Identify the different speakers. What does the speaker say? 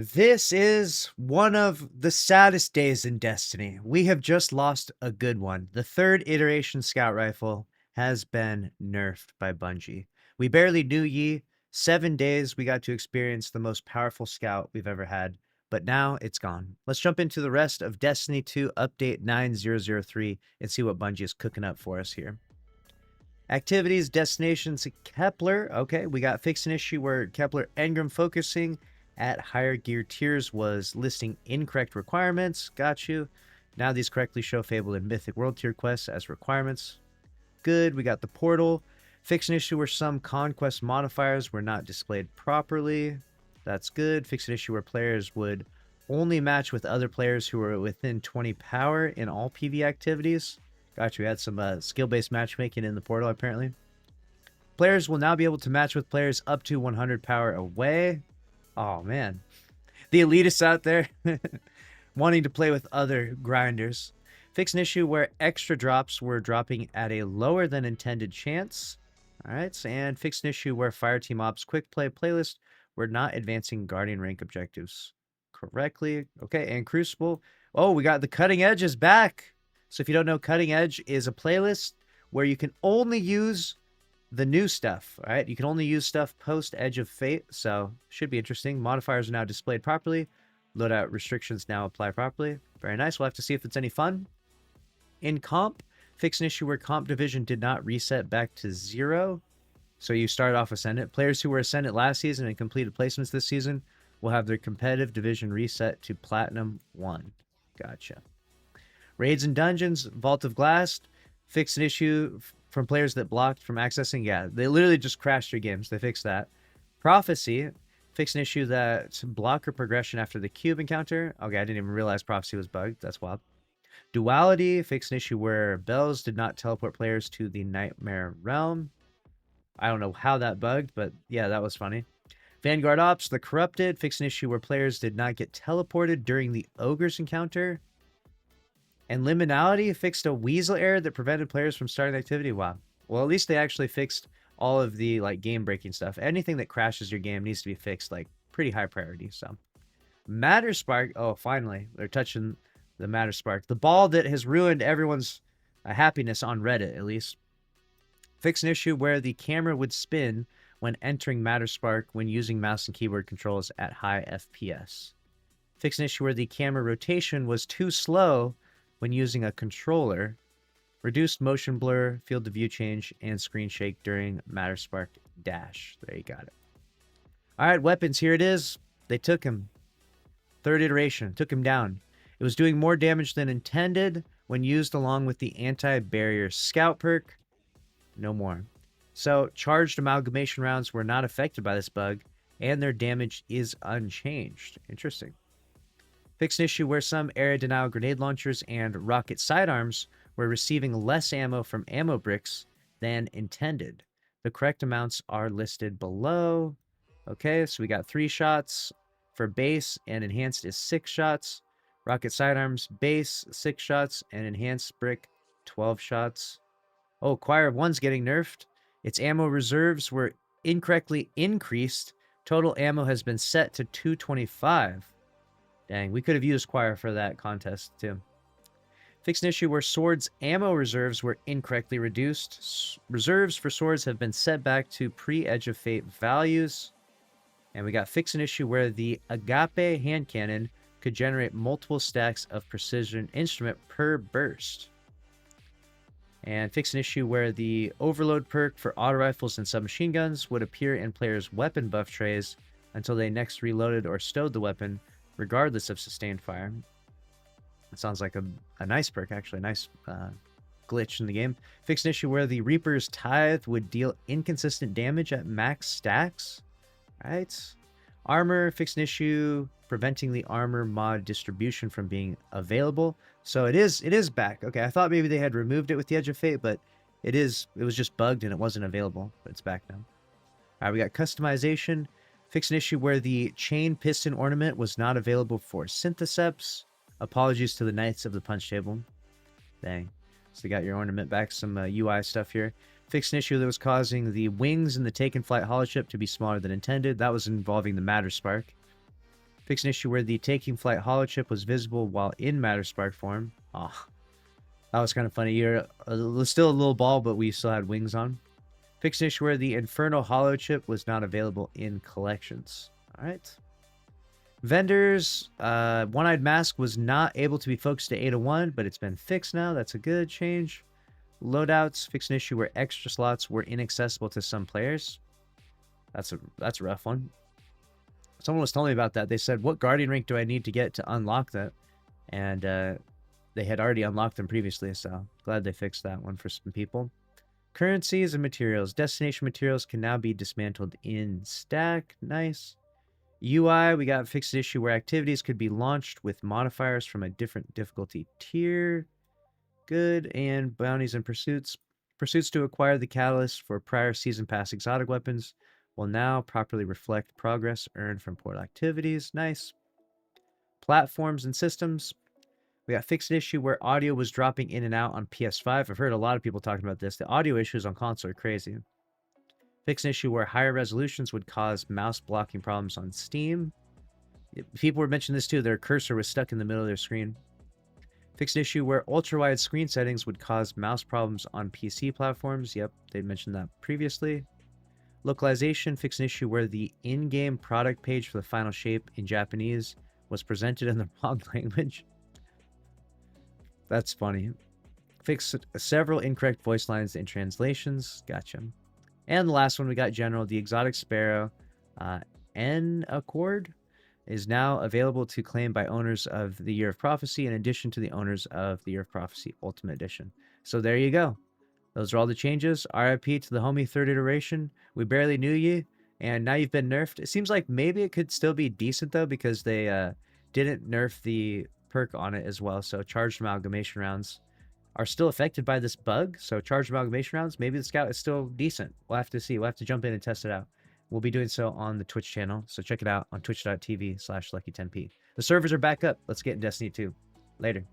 Speaker 1: This is one of the saddest days in Destiny. We have just lost a good one. The third iteration scout rifle has been nerfed by Bungie. We barely knew ye. 7 days we got to experience the most powerful scout we've ever had, but now it's gone. Let's jump into the rest of Destiny 2 Update 9003 and see what Bungie is cooking up for us here. Activities, destinations, Kepler. Okay, we got fixed an issue where Kepler engram focusing at higher gear tiers was listing incorrect requirements. Got you. Now these correctly show Fable and Mythic World tier quests as requirements. Good. We got the portal. Fix an issue where some conquest modifiers were not displayed properly. That's good. Fix an issue where players would only match with other players who were within 20 power in all PvE activities. Got you. We had some skill-based matchmaking in the portal, apparently. Players will now be able to match with players up to 100 power away. Oh, man. The elitists out there wanting to play with other grinders. Fix an issue where extra drops were dropping at a lower than intended chance. All right. And fix an issue where Fireteam Ops Quick Play playlist were not advancing Guardian rank objectives correctly. Okay. And Crucible. Oh, we got the Cutting Edge is back. So if you don't know, Cutting Edge is a playlist where you can only use the new stuff, all right? You can only use stuff post Edge of Fate, so should be interesting. Modifiers are now displayed properly. Loadout restrictions now apply properly. Very nice. We'll have to see if it's any fun. In comp, fix an issue where comp division did not reset back to 0. So you start off Ascendant. Players who were Ascendant last season and completed placements this season will have their competitive division reset to Platinum 1. Gotcha. Raids and dungeons, Vault of Glass, fix an issue from players that blocked from accessing. Yeah, they literally just crashed your games. They fixed that. Prophecy, fix an issue that blocker progression after the cube encounter. Okay, I didn't even realize Prophecy was bugged. That's wild. Duality, fix an issue where bells did not teleport players to the Nightmare Realm. I don't know how that bugged, but yeah, that was funny. Vanguard Ops, the Corrupted, fix an issue where players did not get teleported during the Ogre's encounter. And Liminality fixed a weasel error that prevented players from starting the activity. Wow. Well, at least they actually fixed all of the game-breaking stuff. Anything that crashes your game needs to be fixed, pretty high priority. So, Matter Spark. Oh, finally, they're touching the Matter Spark, the ball that has ruined everyone's happiness on Reddit, at least. Fix an issue where the camera would spin when entering Matter Spark when using mouse and keyboard controls at high FPS. Fix an issue where the camera rotation was too slow when using a controller. Reduced motion blur, field of view change, and screen shake during Matter Spark Dash. There you got it. All right, weapons, here it is. They took him. Third iteration, took him down. It was doing more damage than intended when used along with the anti-barrier scout perk. No more. So, charged amalgamation rounds were not affected by this bug, and their damage is unchanged. Interesting. Fix an issue where some area denial grenade launchers and rocket sidearms were receiving less ammo from ammo bricks than intended. The correct amounts are listed below. Okay, so we got 3 shots for base, and enhanced is 6 shots. Rocket sidearms, base, 6 shots, and enhanced brick, 12 shots. Oh, Choir of One's getting nerfed. Its ammo reserves were incorrectly increased. Total ammo has been set to 225. Dang, we could have used Choir for that contest, too. Fix an issue where swords' ammo reserves were incorrectly reduced. Reserves for swords have been set back to pre-Edge of Fate values. And we got fix an issue where the Agape hand cannon could generate multiple stacks of precision instrument per burst. And fix an issue where the overload perk for auto rifles and submachine guns would appear in players' weapon buff trays until they next reloaded or stowed the weapon, regardless of sustained fire. It sounds like a nice perk, actually. Nice glitch in the game. Fix an issue where the Reaper's Tithe would deal inconsistent damage at max stacks. Right. Armor, fix an issue preventing the armor mod distribution from being available. So it is back. Okay, I thought maybe they had removed it with the Edge of Fate, but it was just bugged and it wasn't available, but it's back now. All right, we got customization. Fix an issue where the chain piston ornament was not available for Syntheseps. Apologies to the Knights of the Punch Table. Dang. So you got your ornament back, some UI stuff here. Fix an issue that was causing the wings in the Taken Flight holoship to be smaller than intended. That was involving the Matter Spark. Fix an issue where the Taking Flight holo chip was visible while in Matter Spark form. Oh, that was kind of funny. You're still a little ball, but we still had wings on. Fix an issue where the Inferno holo chip was not available in collections. All right. Vendors, One-Eyed Mask was not able to be focused to 801, but it's been fixed now. That's a good change. Loadouts, fix an issue where extra slots were inaccessible to some players. That's a rough one. Someone was telling me about that. They said, what Guardian rank do I need to get to unlock that? And they had already unlocked them previously, so glad they fixed that one for some people. Currencies and materials. Destination materials can now be dismantled in stack. Nice. UI, we got fixed issue where activities could be launched with modifiers from a different difficulty tier. Good. And bounties and pursuits. Pursuits to acquire the catalyst for prior season pass exotic weapons will now properly reflect progress earned from portal activities. Nice. Platforms and systems. We got fixed issue where audio was dropping in and out on PS5. I've heard a lot of people talking about this. The audio issues on console are crazy. Fix an issue where higher resolutions would cause mouse blocking problems on Steam. People were mentioning this too. Their cursor was stuck in the middle of their screen. Fix an issue where ultra-wide screen settings would cause mouse problems on PC platforms. Yep, they mentioned that previously. Localization, fix an issue where the in-game product page for the final shape in Japanese was presented in the wrong language. That's funny. Fix several incorrect voice lines in translations. Gotcha. And the last one, we got general. The exotic sparrow, N Accord, is now available to claim by owners of the Year of Prophecy in addition to the owners of the Year of Prophecy Ultimate Edition. So there you go. Those are all the changes. RIP to the homie third iteration. We barely knew you, and now you've been nerfed. It seems like maybe it could still be decent, though, because they didn't nerf the perk on it as well. So charged amalgamation rounds are still affected by this bug. So charged amalgamation rounds, maybe the scout is still decent. We'll have to see. We'll have to jump in and test it out. We'll be doing so on the Twitch channel. So check it out on twitch.tv/lucky10p. The servers are back up. Let's get in Destiny 2. Later.